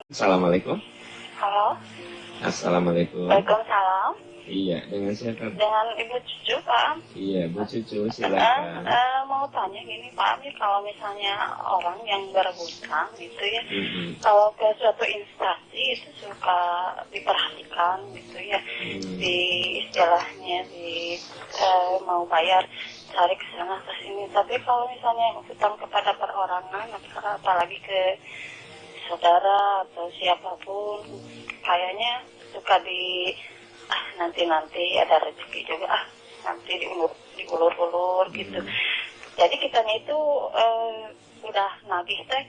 Assalamualaikum. Halo, Assalamualaikum. Waalaikumsalam. Iya, dengan siapa? Dengan Ibu Cucu, Pak. Iya, Bu Cucu, silakan. Mau tanya gini, Pak, kalau misalnya orang yang berhutang gitu ya, Mm-mm. kalau ke suatu instansi itu suka diperhatikan gitu ya, di istilahnya mau bayar cari ke sana ke sini. Tapi kalau misalnya hutang kepada perorangan, apalagi ke saudara atau siapapun, kayaknya suka nanti ada rezeki juga, nanti diulur-ulur gitu. Jadi kitanya itu udah nagih teh,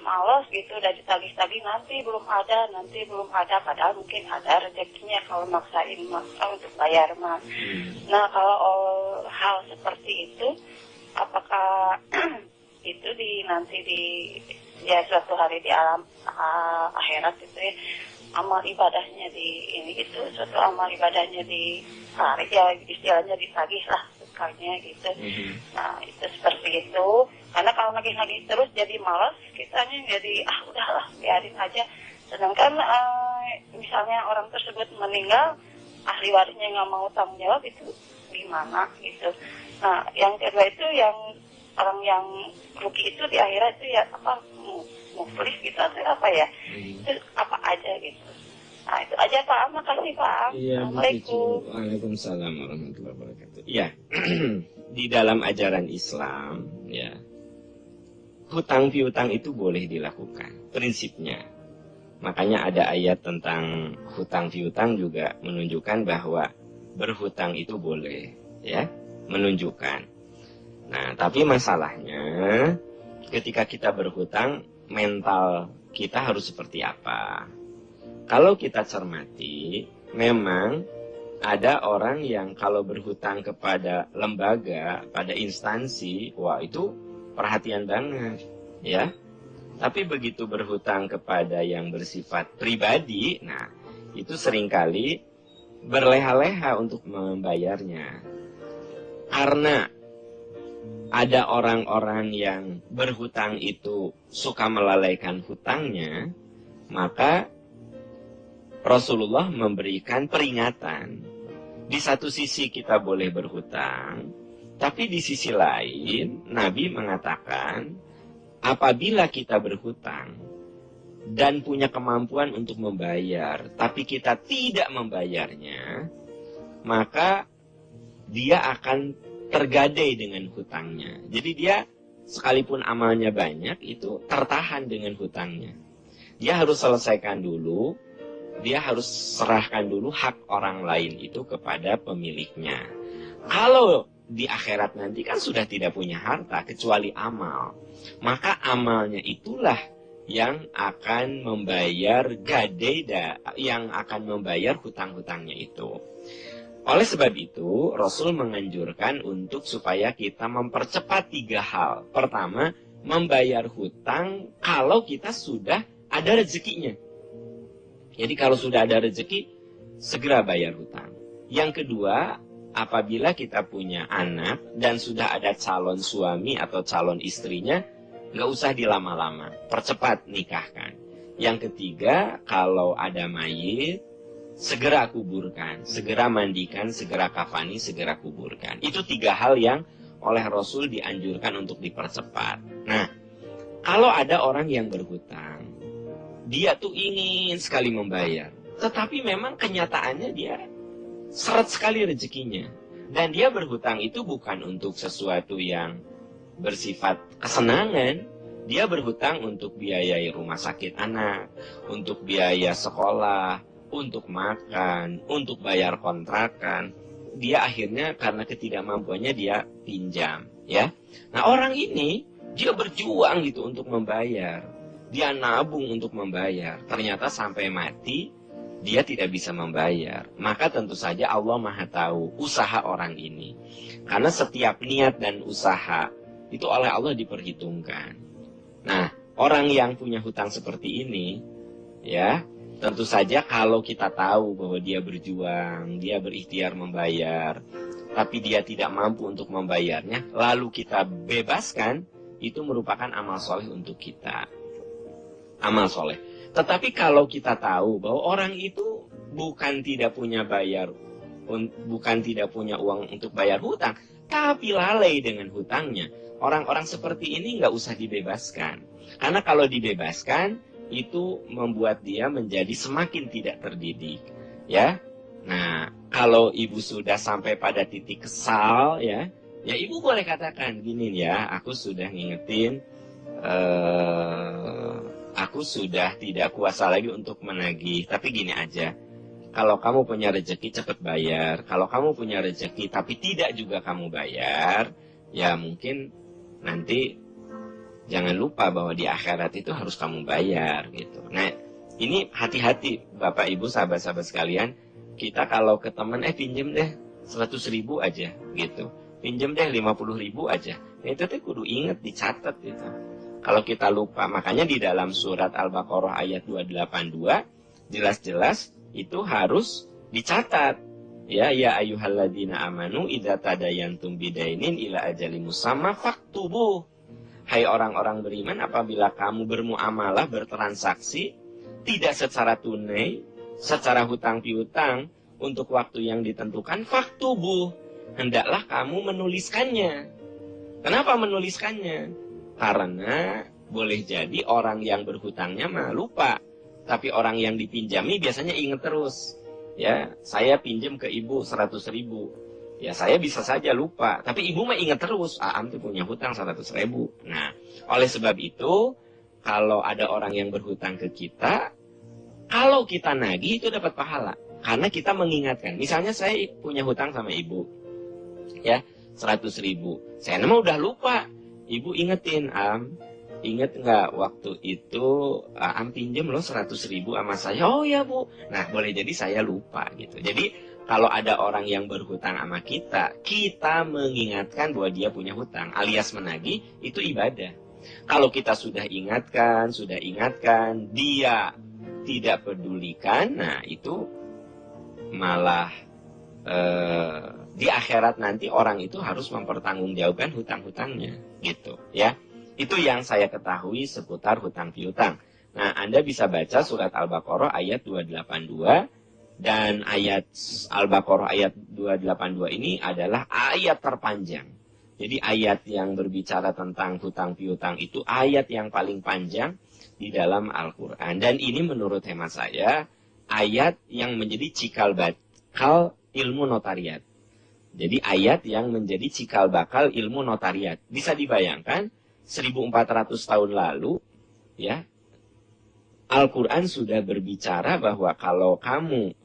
malas gitu, udah ditagih-tagih, nanti belum ada, padahal mungkin ada rezekinya kalau maksain untuk bayar mah. Nah, kalau hal seperti itu, apakah itu nanti ya suatu hari di alam akhirat itu ya, amal ibadahnya suatu amal ibadahnya ditarik, ya istilahnya ditagih lah sukanya gitu. Nah, itu seperti itu. Karena kalau nagih-nagih terus jadi malas, kitanya jadi udahlah biarin aja. Sedangkan misalnya orang tersebut meninggal, ahli warisnya nggak mau tanggung jawab, itu gimana gitu. Nah, yang kedua itu yang orang yang rugi itu di akhirat itu ya muflis gitu atau apa ya, itu apa aja gitu. Nah, itu aja Pak, makasih Pak. Iya, Bu Cucu. Waalaikumsalam warahmatullahi wabarakatuh. Iya, di dalam ajaran Islam, ya, hutang piutang itu boleh dilakukan, prinsipnya. Makanya ada ayat tentang hutang piutang juga menunjukkan bahwa berhutang itu boleh, ya, menunjukkan. Nah, tapi masalahnya ketika kita berhutang, mental kita harus seperti apa? Kalau kita cermati, memang ada orang yang kalau berhutang kepada lembaga, pada instansi, wah itu perhatian banget, ya. Tapi begitu berhutang kepada yang bersifat pribadi, nah itu seringkali berleha-leha untuk membayarnya. Karena ada orang-orang yang berhutang itu suka melalaikan hutangnya, maka Rasulullah memberikan peringatan. Di satu sisi kita boleh berhutang, tapi di sisi lain Nabi mengatakan, apabila kita berhutang dan punya kemampuan untuk membayar, tapi kita tidak membayarnya, maka dia akan tergadai dengan hutangnya. Jadi dia sekalipun amalnya banyak, itu tertahan dengan hutangnya. Dia harus selesaikan dulu, dia harus serahkan dulu hak orang lain itu kepada pemiliknya. Kalau di akhirat nanti kan sudah tidak punya harta kecuali amal, maka amalnya itulah yang akan membayar yang akan membayar hutang-hutangnya itu. Oleh sebab itu, Rasul menganjurkan untuk supaya kita mempercepat 3 hal. Pertama, membayar hutang kalau kita sudah ada rezekinya. Jadi kalau sudah ada rezeki, segera bayar hutang. Yang kedua, apabila kita punya anak dan sudah ada calon suami atau calon istrinya, nggak usah dilama-lama, percepat nikahkan. Yang ketiga, kalau ada mayit, segera kuburkan, segera mandikan, segera kafani, segera kuburkan. Itu 3 hal yang oleh Rasul dianjurkan untuk dipercepat. Nah, kalau ada orang yang berhutang, dia tuh ingin sekali membayar, tetapi memang kenyataannya dia seret sekali rezekinya. Dan dia berhutang itu bukan untuk sesuatu yang bersifat kesenangan. Dia berhutang untuk biayai rumah sakit anak, untuk biaya sekolah, untuk makan, untuk bayar kontrakan. Dia akhirnya karena ketidakmampuannya dia pinjam, ya. Nah, orang ini dia berjuang gitu untuk membayar. Dia nabung untuk membayar. Ternyata sampai mati dia tidak bisa membayar. Maka tentu saja Allah Maha tahu usaha orang ini. Karena setiap niat dan usaha itu oleh Allah diperhitungkan. Nah, orang yang punya hutang seperti ini, ya, tentu saja kalau kita tahu bahwa dia berjuang, dia berikhtiar membayar, tapi dia tidak mampu untuk membayarnya, lalu kita bebaskan, itu merupakan amal soleh untuk kita. Amal soleh. Tetapi kalau kita tahu bahwa orang itu bukan tidak punya uang untuk bayar hutang, tapi lalai dengan hutangnya, orang-orang seperti ini nggak usah dibebaskan. Karena kalau dibebaskan, itu membuat dia menjadi semakin tidak terdidik. Ya, nah kalau ibu sudah sampai pada titik kesal, ya ibu boleh katakan gini ya, aku sudah ngingetin, aku sudah tidak kuasa lagi untuk menagih. Tapi gini aja, kalau kamu punya rezeki cepat bayar. Kalau kamu punya rezeki tapi tidak juga kamu bayar, ya mungkin nanti jangan lupa bahwa di akhirat itu harus kamu bayar gitu. Nah, ini hati-hati Bapak Ibu sahabat-sahabat sekalian. Kita kalau ke teman, pinjem deh 100.000 aja gitu. Pinjem deh 50.000 aja. Nah, itu tuh kudu inget, dicatat gitu. Kalau kita lupa, makanya di dalam surat Al-Baqarah ayat 282 jelas-jelas itu harus dicatat. Ya ayyuhalladzina amanu idza tadayantum bidainin ila ajalin musamma faktubuh. Hai orang-orang beriman, apabila kamu bermuamalah, bertransaksi tidak secara tunai, secara hutang piutang untuk waktu yang ditentukan, faktubuh, hendaklah kamu menuliskannya. Kenapa menuliskannya? Karena boleh jadi orang yang berhutangnya mah lupa, tapi orang yang dipinjami biasanya ingat terus. Ya, saya pinjam ke ibu 100.000. Ya, saya bisa saja lupa, tapi ibu mah ingat terus, Aam tuh punya hutang 100.000. Nah, oleh sebab itu, kalau ada orang yang berhutang ke kita, kalau kita nagih itu dapat pahala. Karena kita mengingatkan. Misalnya saya punya hutang sama ibu, ya 100.000. Saya nama udah lupa. Ibu ingetin, Am, inget nggak waktu itu Am pinjem loh 100.000 sama saya. Oh ya Bu. Nah, boleh jadi saya lupa gitu. Jadi kalau ada orang yang berhutang sama kita, kita mengingatkan bahwa dia punya hutang, alias menagih, itu ibadah. Kalau kita sudah ingatkan, dia tidak pedulikan, nah itu malah di akhirat nanti orang itu harus mempertanggungjawabkan hutang-hutangnya, gitu ya. Itu yang saya ketahui seputar hutang piutang. Nah, Anda bisa baca surat Al-Baqarah ayat 282, dan ayat Al-Baqarah ayat 282 ini adalah ayat terpanjang. Jadi ayat yang berbicara tentang hutang piutang itu ayat yang paling panjang di dalam Al-Quran. Dan ini menurut hemat saya ayat yang menjadi cikal bakal ilmu notariat. Jadi ayat yang menjadi cikal bakal ilmu notariat. Bisa dibayangkan 1400 tahun lalu, ya, Al-Quran sudah berbicara bahwa kalau kamu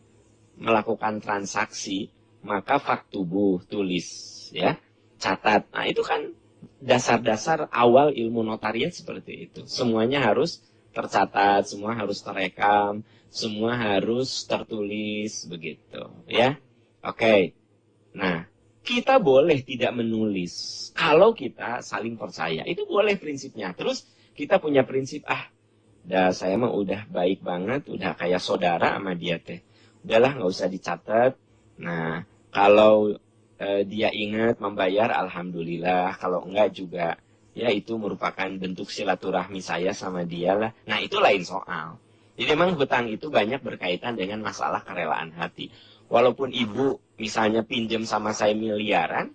melakukan transaksi, maka faktubuh, tulis, ya, catat. Nah, itu kan dasar-dasar awal ilmu notariat seperti itu. Semuanya harus tercatat, semua harus terekam, semua harus tertulis, begitu, ya. Oke. Nah, kita boleh tidak menulis kalau kita saling percaya. Itu boleh prinsipnya. Terus kita punya prinsip, saya mah udah baik banget, udah kayak saudara sama dia teh. Udahlah, nggak usah dicatat. Nah, kalau dia ingat membayar, alhamdulillah. Kalau enggak juga, ya itu merupakan bentuk silaturahmi saya sama dia lah. Nah, itu lain soal. Jadi memang hutang itu banyak berkaitan dengan masalah kerelaan hati. Walaupun ibu misalnya pinjam sama saya miliaran,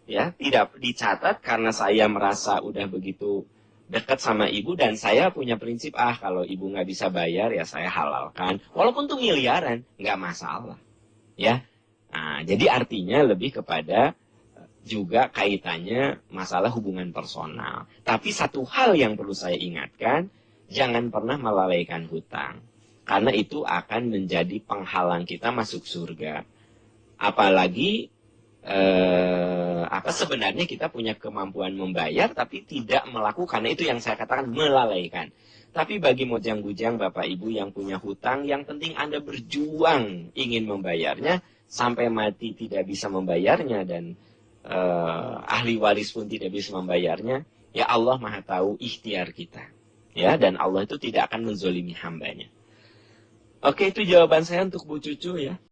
ya tidak dicatat karena saya merasa udah begitu dekat sama ibu, dan saya punya prinsip, kalau ibu nggak bisa bayar ya saya halalkan. Walaupun tuh miliaran, nggak masalah. Ya, nah, jadi artinya lebih kepada juga kaitannya masalah hubungan personal. Tapi satu hal yang perlu saya ingatkan, jangan pernah melalaikan hutang. Karena itu akan menjadi penghalang kita masuk surga. Apalagi sebenarnya kita punya kemampuan membayar tapi tidak melakukan. Itu yang saya katakan melalaikan. Tapi bagi mojang-bujang Bapak Ibu yang punya hutang, yang penting Anda berjuang ingin membayarnya, sampai mati tidak bisa membayarnya, dan ahli waris pun tidak bisa membayarnya, ya Allah Maha tahu ikhtiar kita. Ya, dan Allah itu tidak akan menzolimi hambanya. Oke, itu jawaban saya untuk Bu Cucu ya.